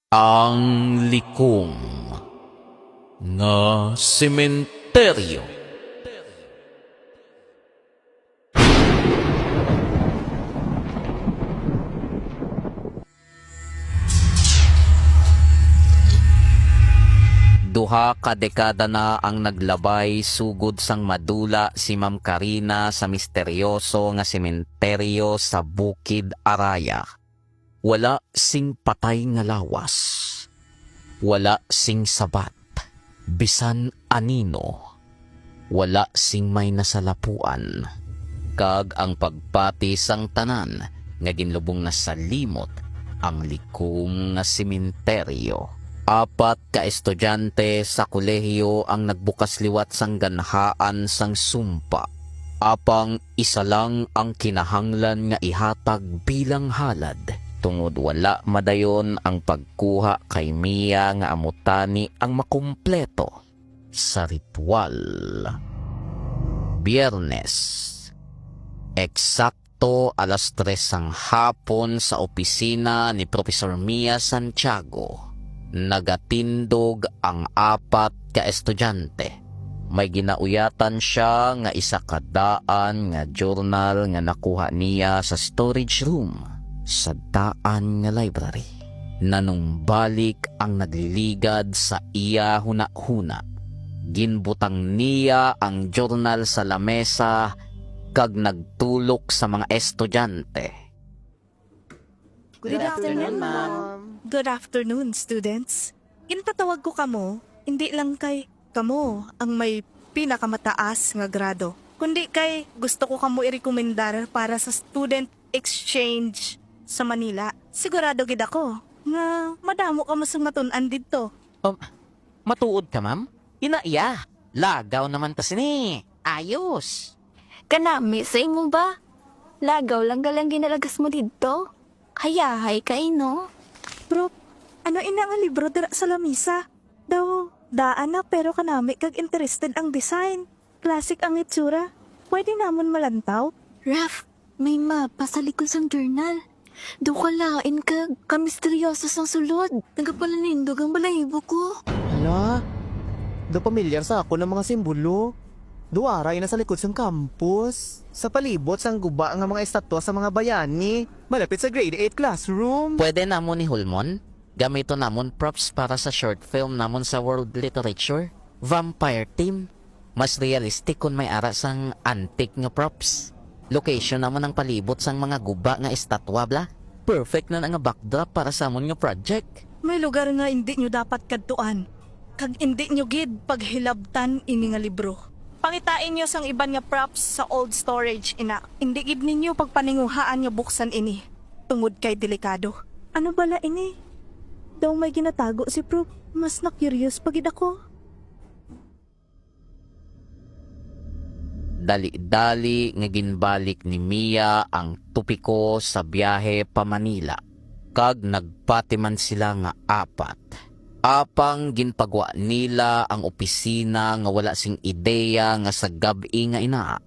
Ang likom nga sementeryo. Duha ka dekada na ang naglabay sugod sang madula si Ma'am Karina sa misteryoso nga sementeryo sa Bukid Araya. Wala sing patay nga lawas. Wala sing sabat. Bisan anino. Wala sing may nasalapuan. Kag ang pagpati sang tanan nga ginlubong na sa limot ang likom nga sementeryo. 4 ka estudyante sa kolehiyo ang nagbukas liwat sang ganhaan sang sumpa. Apang isa lang ang kinahanglan nga ihatag bilang halad. Tungod wala madayon ang pagkuha kay Mia nga amutani ang makumpleto sa ritual. Biyernes, eksakto alas 3 sang hapon sa opisina ni Professor Mia Santiago. Nagatindog ang 4 ka estudyante. May ginauyatan siya nga isa kadaan nga journal nga nakuha niya sa storage room sa daan nga library. Nanumbalik ang nagliligad sa iya huna-huna. Ginbutang niya ang journal sa lamesa kag nagtulok sa mga estudyante. Good afternoon, ma'am. Good afternoon, students. Ginpatawag ko kamo, hindi lang kay kamo ang may pinakamataas nga grado, kundi kay gusto ko kamo i-rekomendar para sa student exchange sa Manila. Sigurado gid ako nga madamo kamo sa matun-an didto. Matuod ka, ma'am? Inaiya. Lagaw naman ta sini. Ayos. Kanami, sa imo ba? Lagaw lang galang ginalagas mo dito. Hayahay ka, no? Bro, ano ina nga libro dira sa lamisa? Daw, daan na pero kanami kag interested ang design. Classic ang itsura. Pwede namon malantaw? Raf, may mapa sa likod sang journal. Do ka lain ka, kamisteryoso sang sulod. Nagapalanindog ang balahibo ko. Hala, do pamilyar sa ako ng mga simbolo. Duwaray na sa likod sang campus. Sa palibot sang guba nga mga estatwa sa mga bayani. Malapit sa grade 8 classroom. Pwede namon ni Hulmon. Gamito namon props para sa short film namon sa world literature. Vampire theme. Mas realistic kung may ara sang antique nga props. Location namon ang palibot sang mga guba nga estatwa bla. Perfect na nga backdrop para sa amon nga project. May lugar nga hindi nyo dapat kadtuan. Kag hindi nyo gid paghilabtan ini nga libro. Pangitain nyo sang iban nga props sa old storage ina. Hindi gid ninyo pagpaninguhaan nga buksan ini. Tungod kay delikado. Ano bala ini? Daw may ginatago si Prof. Mas na-curious pagid ako. Dali-dali nga ginbalik ni Mia ang tupiko sa biyahe pa Manila. Kag nagpatiman sila nga 4. Apang ginpagwa nila ang opisina nga wala sing ideya nga sa gabi nga ina.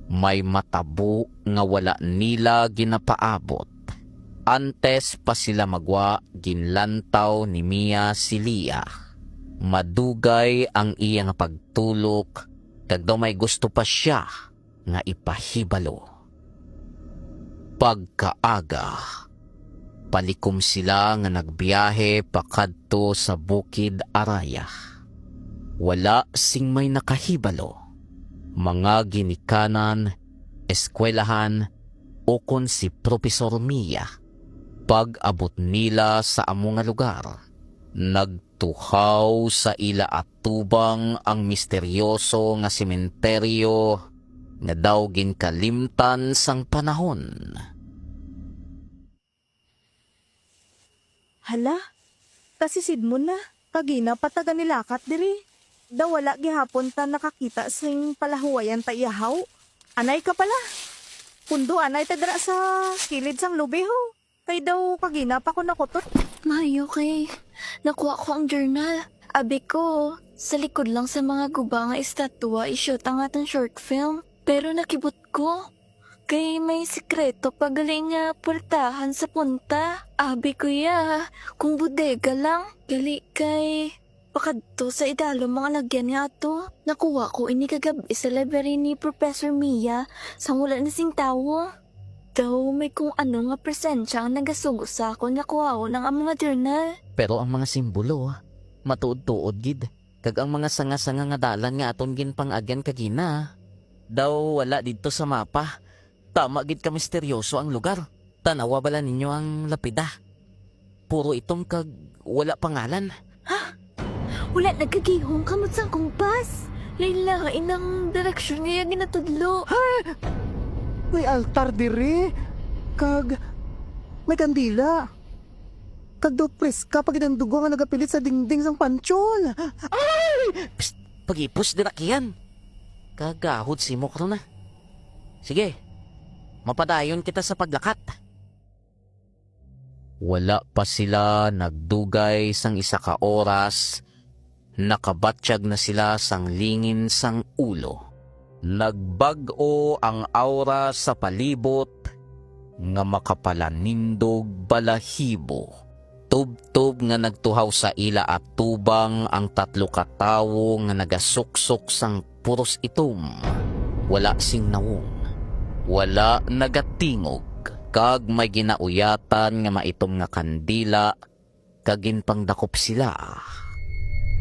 May matabo nga wala nila ginapaabot. Antes pa sila magwa, ginlantaw ni Mia si Lia. Madugay ang iya nga pagtulok, kag daw may gusto pa siya nga ipahibalo. Pagkaaga, palikom sila nga nagbiyahe pakadto sa Bukid Araya. Wala sing may nakahibalo. Mga ginikanan, eskwelahan, o kon si Professor Mia. Pag-abot nila sa amo nga lugar, nagtuhaw sa ila atubang ang misteryoso nga sementeryo nga daw ginkalimtan sang panahon. Hala, kasisid mo na. Kagina pataga nilakat diri. Daw wala gihapon ta nakakita sing palahuwayan ta iyahaw. Anay ka pala. Pundo anay ta dira sa kilid sang lubiho. Kay daw kagina pa ko nakutot. Mayo kay, nakuha ko ang journal. Abi ko, sa likod lang sa mga guba nga estatwa, ishoot ang atang short film. Pero nakibot ko. kay may sikreto pagaling nga portahan sa punta. Abi kuya, kung bodega lang, gali kay pakadto sa idalo mga lagyan nga to. Nakuha ko ini kagabi sa library ni Professor Mia sa wala na sing tawo. Daw may kung ano nga presensya ang nagasugo sa ako nakuha ko ng ang mga journal. Pero ang mga simbolo, matuod-tuod gid. Kag ang mga sanga-sanga nga dalan nga aton ginpang-agyan kagina. Daw wala dito sa mapa. Tama gid ka misteryoso ang lugar. Tanawa bala ninyo ang lapida. Puro itong kag wala pangalan. Wala nagkagihong kamot sa kumpas. Lailain ang direksyon niya ginatudlo. May altar diri. Kag may kandila. Kag do preska pag dugo nga nagapilit sa dingding sang panchol. Psst, pag-ipos dirakiyan. Kagahod si Mokro na. Sige, mapadayon kita sa paglakat. Wala pa sila nagdugay sang isa ka oras. Nakabatsyag na sila sang lingin sang ulo. Nagbag-o ang aura sa palibot nga makapalanindog balahibo. Tub-tub nga nagtuhaw sa ila at tubang ang tatlo ka tawo nga nagasuksok sang puros itom. Wala sing nawong. Wala nagatingog. Kag may ginauyatan nga maitom nga kandila. Kagin pangdakop sila.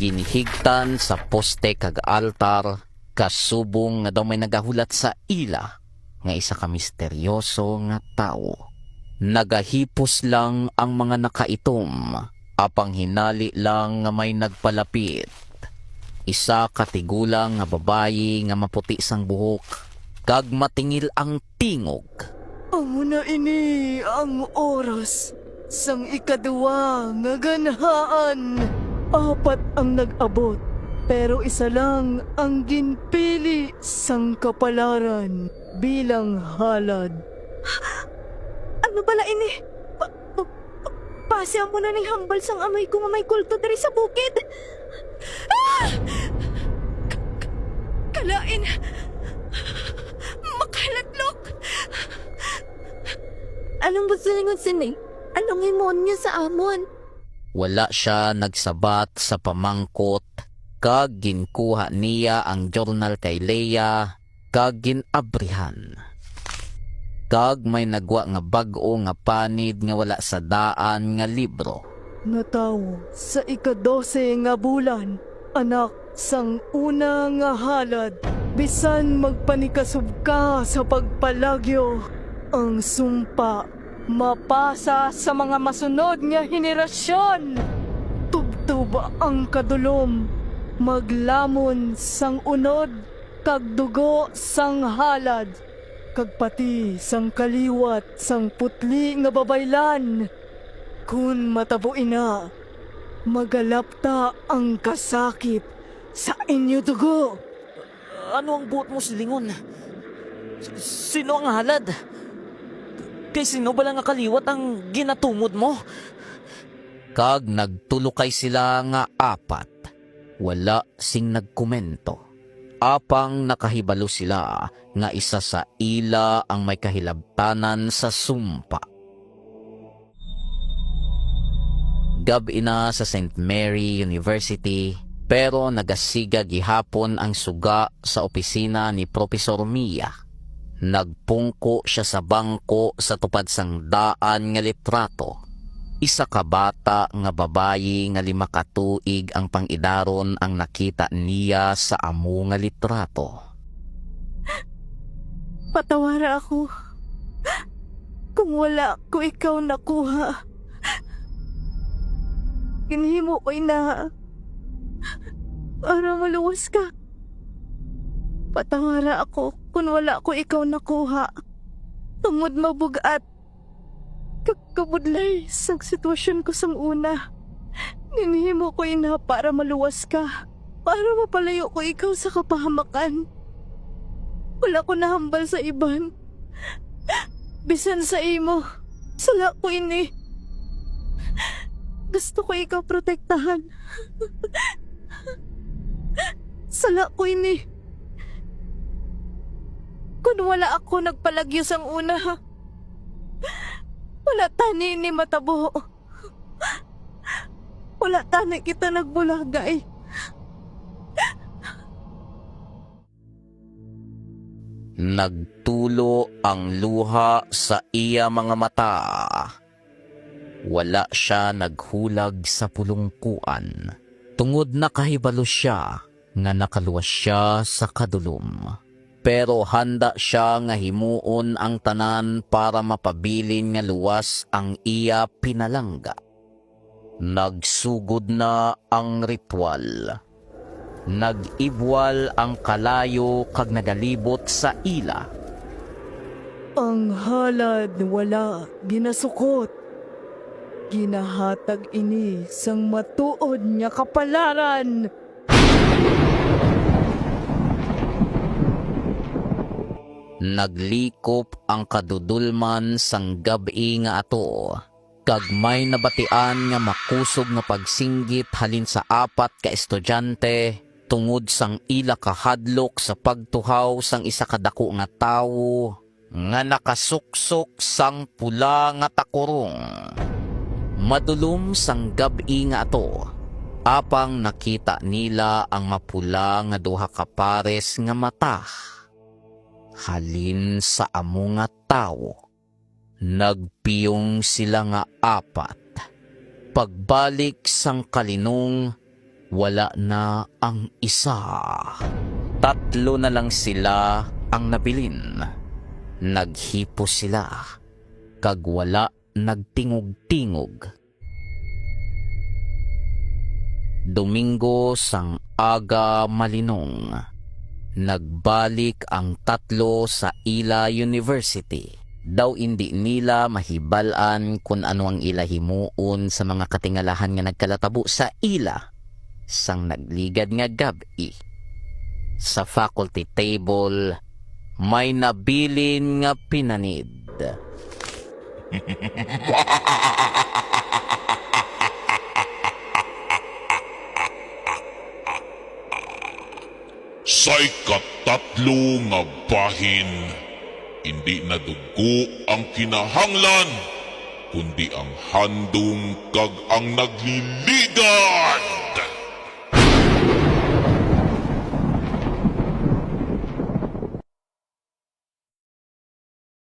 Ginihigtan sa poste kag altar. Kasubong nga daw may nagahulat sa ila. Nga isa ka misteryoso nga tao. Nagahipos lang ang mga nakaitom, apang hinali lang nga may nagpalapit. Isa katigulang nga babayi nga maputi sang buhok, kag matingil ang tingog. Amo na ini ang oras sang ikaduwa nga ganhaan. 4 ang nag-abot, pero isa lang ang ginpili sang kapalaran bilang halad. Ano bala ini? Pasya mo na ning hambal sang amay ko nga may kulto diri sa bukid. Kalain! Makalatlok! Anong gusto ningon sini? Anong imon niya sa amon? Wala siya nagsabat sa pamangkot, kag ginkuha niya ang journal kay Leia, kag ginabrihan. Kag may nagwa nga bag-o nga panid nga wala sa daan nga libro. Natawo sa ika-12 nga bulan, anak sang una nga halad, bisan magpanikasub ka sa pagpalagyo, ang sumpa mapasa sa mga masunod nga henerasyon. Tubtuba ang kadulom, maglamon sang unod, kag dugo sang halad, kag pati sang kaliwat sang putli nga babaylan. Kun matabuin na, magalapta ang kasakit sa inyo dugo. Ano ang buot mo silingon? Sino ang halad? Kay sino ba lang nga kaliwat ang ginatumod mo? Kag nagtulukay sila nga 4. Wala sing nagkomento. Apang nakahibalo sila nga isa sa ila ang may kahilabtanan sa sumpa. Gabi na sa St. Mary University, pero nagasiga gihapon ang suga sa opisina ni Professor Mia. Nagpungko siya sa bangko sa tupad sang daan nga litrato. Isa ka bata nga babayi nga 5 ka tuig ang pangidaron ang nakita niya sa amo nga litrato. Patawara ako. Kung wala ko ikaw nakuha. Ginhimo ko'y na para maluwas ka. Patawara ako kung wala ko ikaw nakuha. Tungod mabugat. Kakabudlay sang sitwasyon ko sang una. Ginhimo ko'y na para maluwas ka. Para mapalayo ko ikaw sa kapahamakan. Wala ko nahambal sa iban. Bisan sa imo. Sala ko ini. Gusto ko ikaw protektahan. Sala ko ini. Kung wala ako nagpalagyo sang una, wala tani ni matabo. Wala tani kita nagbulagay. Nagtulo ang luha sa iya mga mata. Wala siya naghulag sa pulungkuan. Tungod nakahibalo siya nga nakaluwas siya sa kadulom. Pero handa siya nga himuon ang tanan para mapabilin nga luwas ang iya pinalangga. Nagsugod na ang ritual. Nag-ibwal ang kalayo kag nagalibot sa ila. Ang halad wala ginasukot. Ginahatag ini sang matuod nga kapalaran. Naglikop ang kadudulman sang gabi nga ato. Kag may nabatian nga makusog nga pagsinggit halin sa 4 ka estudyante tungod sang ila kahadlok sa pagtuhaw sang isa kadako nga tawo nga nakasuksok sang pula nga takurong. Madulom sang gabi nga ato, apang nakita nila ang mapula nga duha ka pares nga mata halin sa amo nga tawo. Nagpiyong sila nga 4. Pagbalik sang kalinong, wala na ang isa. 3 na lang sila ang nabilin. Naghipo sila, kag wala nagtingog-tingog. Domingo sang aga malinong. Nagbalik ang 3 sa ila university. Daw hindi nila mahibalan kung ano ang ila himuon sa mga katingalahan nga nagkalatabo sa ila sang nagligad nga gabi. Sa faculty table, may nabilin nga pinanid. Say katatlo nga bahin, hindi na dugo ang kinahanglan, kundi ang handong kag ang nagliligan.